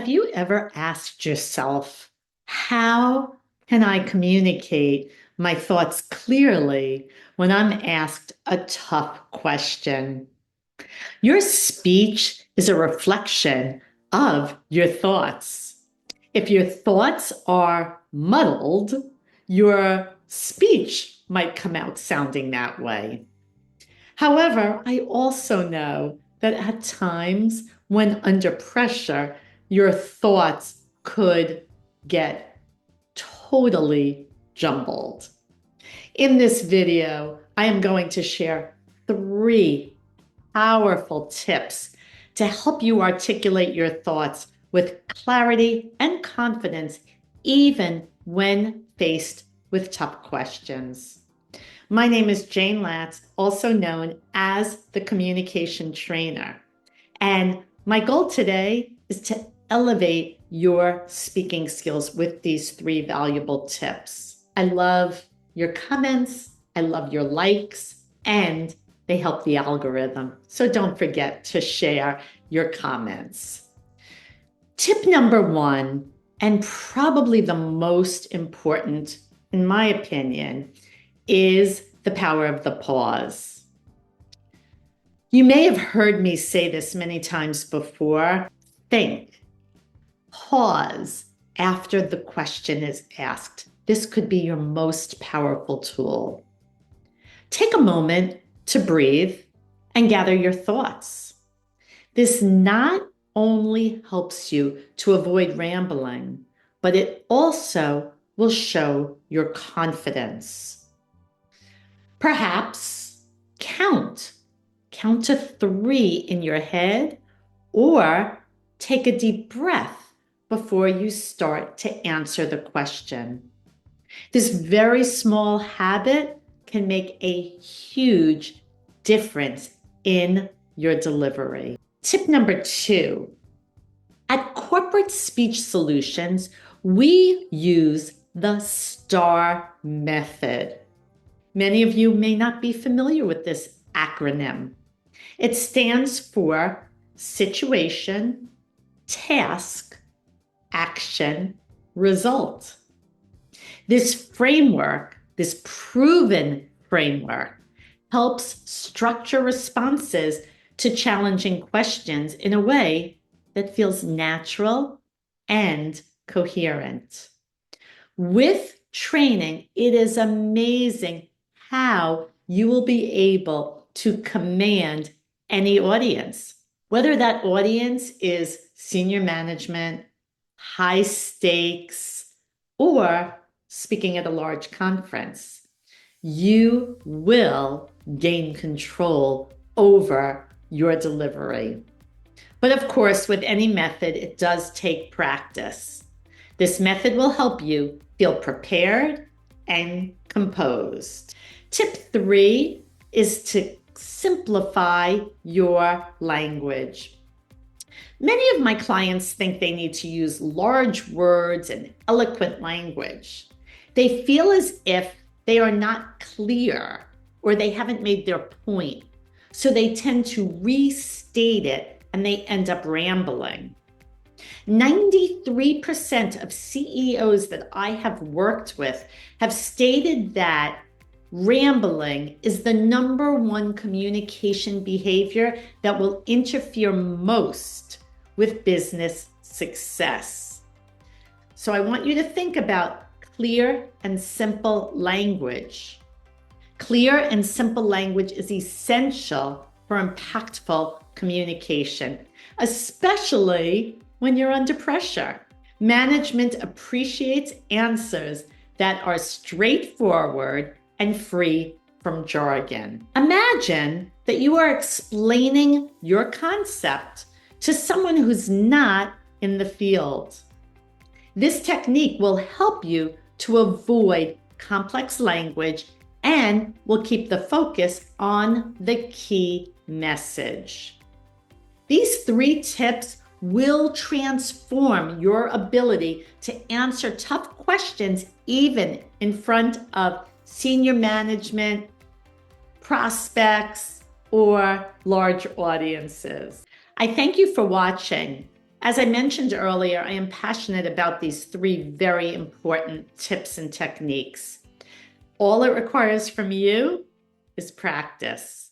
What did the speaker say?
you ever asked yourself, how can I communicate my thoughts clearly when I'm asked a tough question? Your speech is a reflection of your thoughts. If your thoughts are muddled, your speech might come out sounding that way. However, I also know that at times when under pressure, your thoughts could get totally jumbled. In this video, I am going to share 3 powerful tips to help you articulate your thoughts with clarity and confidence, even when faced with tough questions. My name is Jayne Latz, also known as the Communication Trainer. And my goal today is to elevate your speaking skills with these 3 valuable tips. I love your comments, I love your likes, and they help the algorithm. So don't forget to share your comments. Tip number 1, and probably the most important, in my opinion, is the power of the pause. You may have heard me say this many times before. Think, pause after the question is asked. This could be your most powerful tool. Take a moment to breathe and gather your thoughts. This not only helps you to avoid rambling, but it also will show your confidence. Perhaps count to 3 in your head, or take a deep breath before you start to answer the question. This very small habit can make a huge difference in your delivery. Tip number 2, at Corporate Speech Solutions, we use the STAR method. Many of you may not be familiar with this acronym. It stands for situation, task, action, result. This framework, this proven framework, helps structure responses to challenging questions in a way that feels natural and coherent. With training, it is amazing how you will be able to command any audience, whether that audience is senior management, high stakes, or speaking at a large conference. You will gain control over your delivery. But of course, with any method, it does take practice. This method will help you feel prepared and composed. Tip 3 is to simplify your language. Many of my clients think they need to use large words and eloquent language. They feel as if they are not clear or they haven't made their point. So they tend to restate it and they end up rambling. 93% of CEOs that I have worked with have stated that rambling is the number 1 communication behavior that will interfere most with business success. So I want you to think about clear and simple language. Clear and simple language is essential for impactful communication, especially when you're under pressure. Management appreciates answers that are straightforward and free from jargon. Imagine that you are explaining your concept to someone who's not in the field. This technique will help you to avoid complex language and will keep the focus on the key message. These 3 tips will transform your ability to answer tough questions even in front of senior management, prospects, or large audiences. I thank you for watching. As I mentioned earlier, I am passionate about these 3 very important tips and techniques. All it requires from you is practice.